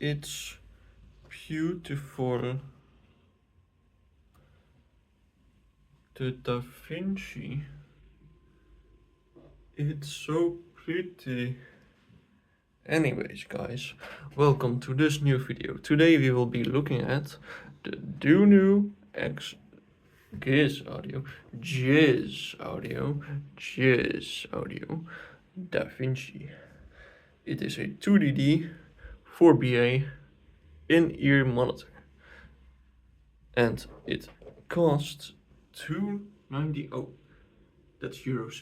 it's beautiful. The Davinci. It's so pretty. Anyways, guys, welcome to this new video. Today we will be looking at the Dunu X Gizaudio Davinci. It is a 2DD 4BA in-ear monitor, and it costs $290. Oh, that's euros.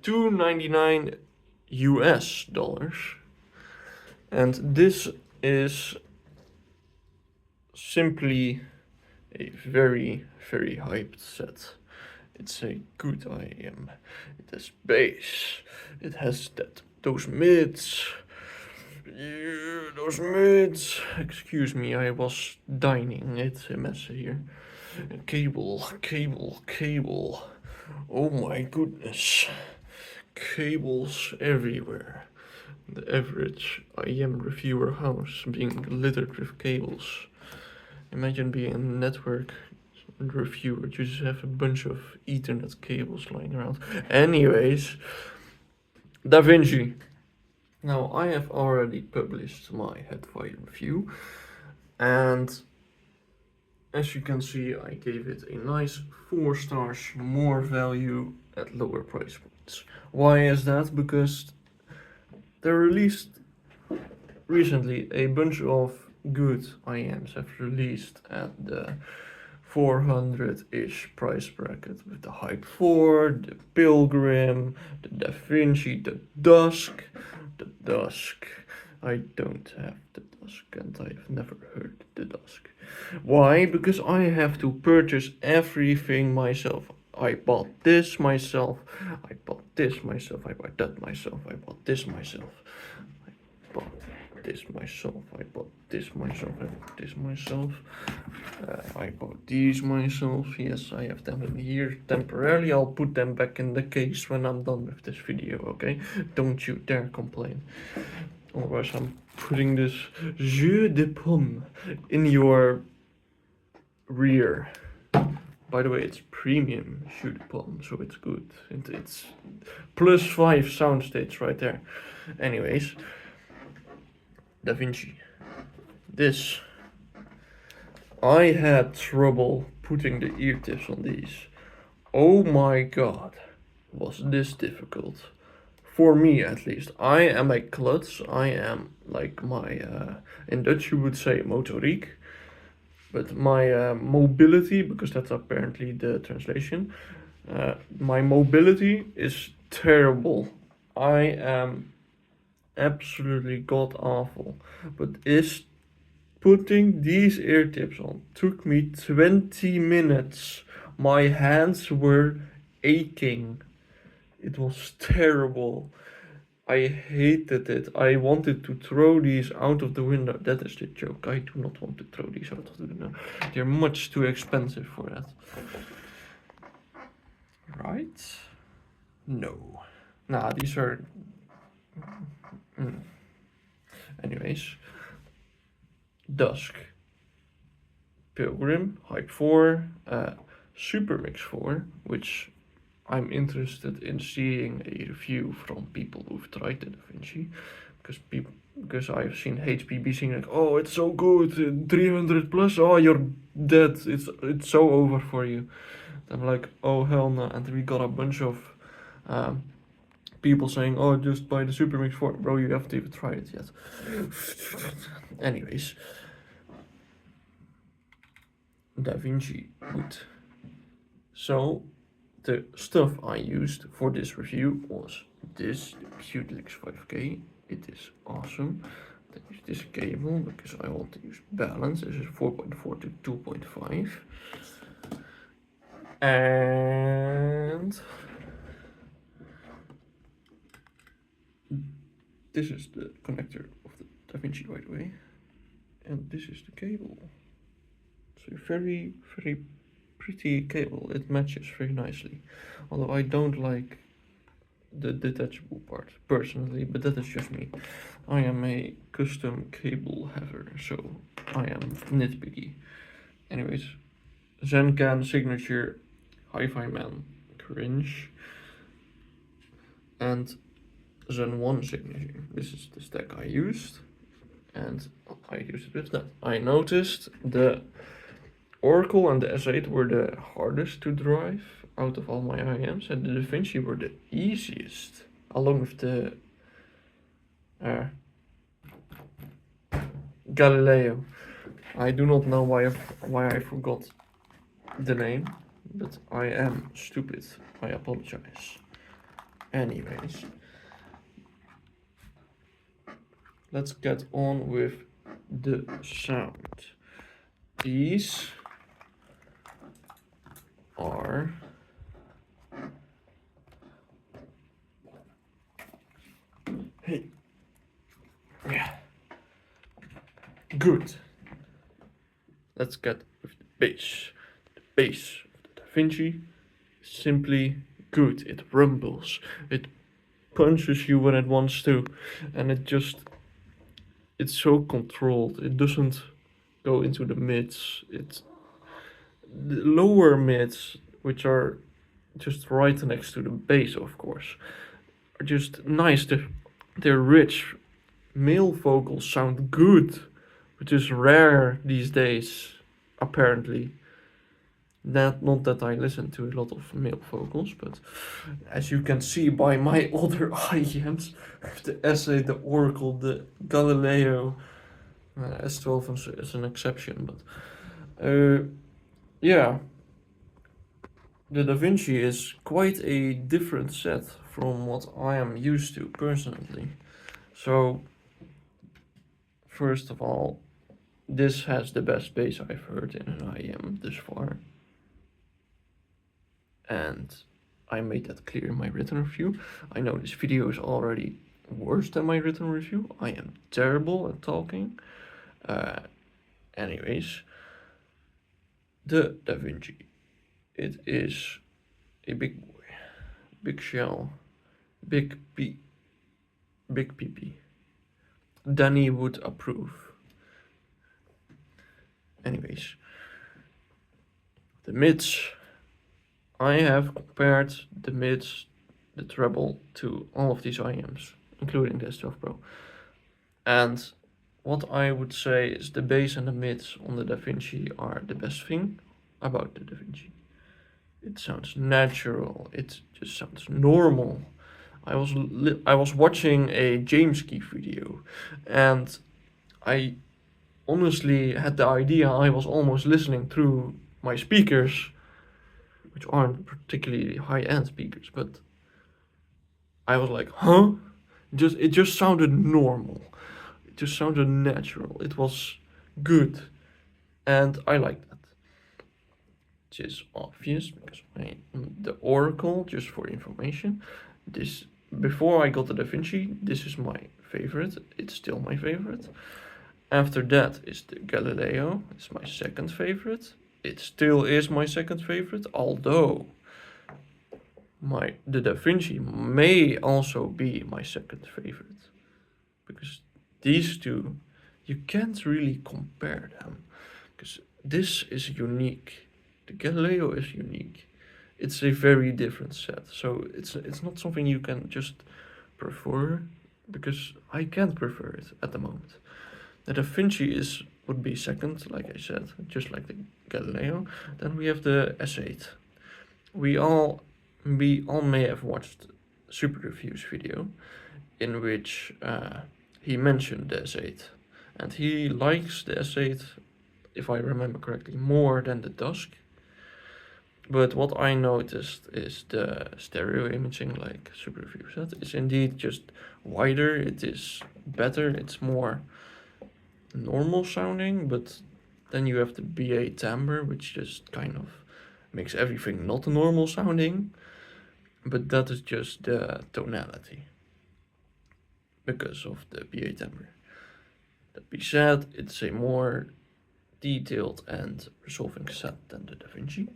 $299 US dollars. And this is simply a very, very hyped set. It's a good IM. It has bass. It has those mids. Yeah, those mids. Excuse me, I was dining. It's a mess here. Cable. Oh my goodness. Cables everywhere. The average IM reviewer house being littered with cables. Imagine being a network reviewer, you just have a bunch of Ethernet cables lying around. Anyways, Davinci. Now, I have already published my headphone review, and as you can see, I gave it a nice 4 stars, more value at lower price points. Why is that? Because they released recently a bunch of good IMs have released at the 400-ish price bracket with the Hype 4, the Pilgrim, the Davinci, the Dusk. I don't have the Dusk and I've never heard the Dusk. Why? Because I have to purchase everything myself. I bought this myself, I bought this myself, I bought that myself, I bought this myself, I bought this myself, I bought this myself, I bought this myself, I bought these myself. Yes, I have them in here temporarily. I'll put them back in the case when I'm done with this video, okay? Don't you dare complain. Otherwise I'm putting this jus de pomme in your rear. By the way, it's premium jus de pomme, so it's good. It's +5 sound states right there. Anyways, Davinci. This. I had trouble putting the ear tips on these. Oh my god, was this difficult. For me at least. I am a klutz. I am like my, in Dutch you would say motoriek. But my mobility, because that's apparently the translation, my mobility is terrible. I am absolutely god awful. But putting these ear tips on took me 20 minutes. My hands were aching. It was terrible. I hated it. I wanted to throw these out of the window. That is the joke. I do not want to throw these out of the window. They're much too expensive for that. Right? No. Nah, these are... Anyways. Dusk. Pilgrim. Hype 4. Super Mix 4. Which I'm interested in seeing a review from people who've tried the Davinci, because I've seen HPB saying like, oh, it's so good, 300 plus, oh, you're dead, it's so over for you. I'm like, oh hell no. And we got a bunch of people saying, oh, just buy the Super Mix 4, bro, you haven't even tried it yet. Anyways, Davinci, good. So the stuff I used for this review was this, the Putelix 5K. It is awesome. Then use this cable because I want to use balance. This is 4.4 to 2.5. And this is the connector of the Davinci, by the way. And this is the cable. So very, very pretty cable. It matches very nicely. Although I don't like the detachable part personally, but that is just me. I am a custom cable haver, so I am nitpicky. Anyways, Zencan signature, Hi-Fi Man, cringe, and Zen 1 signature. This is the stack I used, and I used it with that. I noticed the Oracle and the S8 were the hardest to drive out of all my IMs, and the Davinci were the easiest, along with the Galileo. I do not know why I forgot the name, but I am stupid. I apologize. Anyways, let's get on with the sound. These are yeah, good. Let's get with the bass. The bass of the Davinci is simply good. It rumbles. It punches you when it wants to, and it's so controlled. It doesn't go into the mids. The lower mids, which are just right next to the bass, of course, are just nice. They're rich. Male vocals sound good, which is rare these days, apparently. Not that I listen to a lot of male vocals, but as you can see by my other IEMs, the Essay, the Oracle, the Galileo, S12 is an exception, but yeah, the Davinci is quite a different set from what I am used to personally. So, first of all, this has the best bass I've heard in an IEM this far. And I made that clear in my written review. I know this video is already worse than my written review. I am terrible at talking. Anyways, the Davinci. It is a big boy, big shell, big PP. Danny would approve. Anyways, the mids. I have compared the mids, the treble, to all of these IMs, including the S12 Pro. And what I would say is the bass and the mids on the Davinci are the best thing about the Davinci. It sounds natural. It just sounds normal. I was watching a James Key video, and I honestly had the idea I was almost listening through my speakers, which aren't particularly high-end speakers, but I was like, huh? It just sounded normal. It just sounded natural. It was good, and I liked that. Which is obvious because the Oracle, just for information, this before I got the Davinci, this is my favorite. It's still my favorite. After that is the Galileo. It's my second favorite. It still is my second favorite, although the Davinci may also be my second favorite, because these two, you can't really compare them, because this is unique. The Galileo is unique. It's a very different set, so it's not something you can just prefer, because I can't prefer it at the moment. The Davinci would be second, like I said, just like the Galileo. Then we have the S8. We all may have watched Super Review's video, in which he mentioned the S8, and he likes the S8, if I remember correctly, more than the Dusk. But what I noticed is the stereo imaging, like Super Review said, is indeed just wider. It is better. It's more normal sounding, but then you have the BA timbre, which just kind of makes everything not normal sounding. But that is just the tonality because of the BA timbre. That being said, it's a more detailed and resolving set than the Davinci.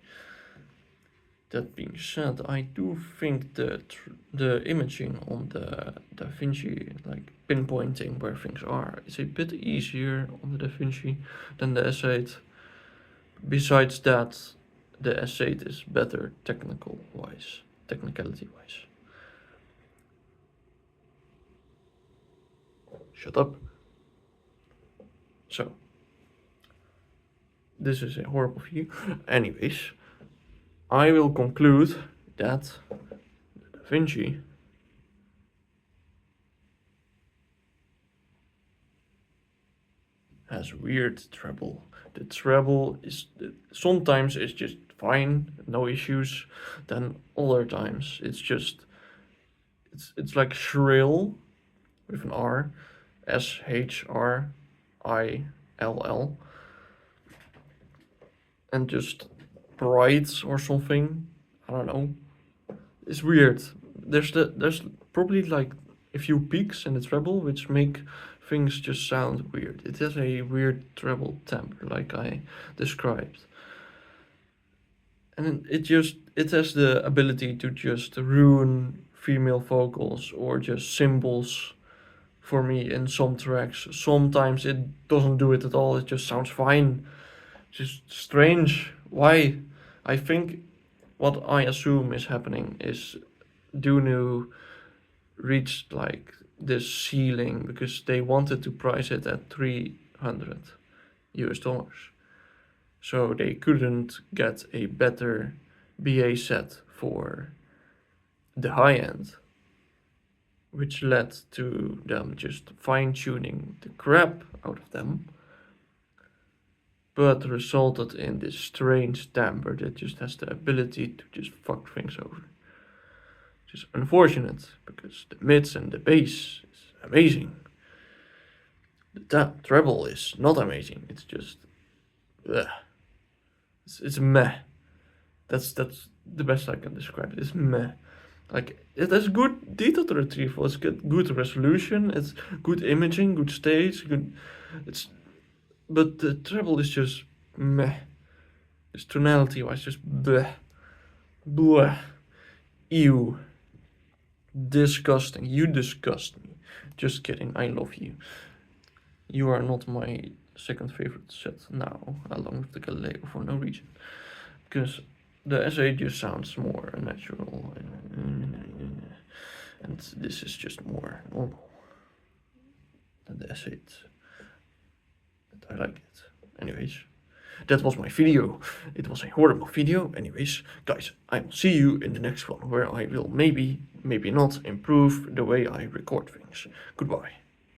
That being said, I do think that the imaging on the Davinci, like pinpointing where things are, is a bit easier on the Davinci than the S8. Besides that, the S8 is better technicality wise. Shut up. So, this is a horrible view. Anyways, I will conclude that Davinci has weird treble. The treble is sometimes it's just fine, no issues. Then other times it's like shrill with an R, SHRILL, and just bright or something. I don't know. It's weird. There's probably like a few peaks in the treble which make things just sound weird. It has a weird treble timbre like I described. And it has the ability to just ruin female vocals or just cymbals for me in some tracks. Sometimes it doesn't do it at all, it just sounds fine. Just strange. Why? I think what I assume is happening is Dunu reached like this ceiling because they wanted to price it at $300. So they couldn't get a better BA set for the high end, which led to them just fine tuning the crap out of them, but resulted in this strange timbre that just has the ability to just fuck things over. Which is unfortunate because the mids and the bass is amazing. The treble is not amazing. It's just, it's meh. That's the best I can describe it. It's meh. Like it has good detail retrieval. It's good resolution. It's good imaging. Good stage. But the treble is just meh. It's tonality wise just bleh. Bleh. Ew. Disgusting. You disgust me. Just kidding. I love you. You are not my second favorite set now, along with the Galileo for no reason. Because the S8 just sounds more natural. And this is just more normal than the S8. I like it. Anyways, that was my video. It was a horrible video. Anyways, guys, I will see you in the next one where I will maybe not improve the way I record things. Goodbye.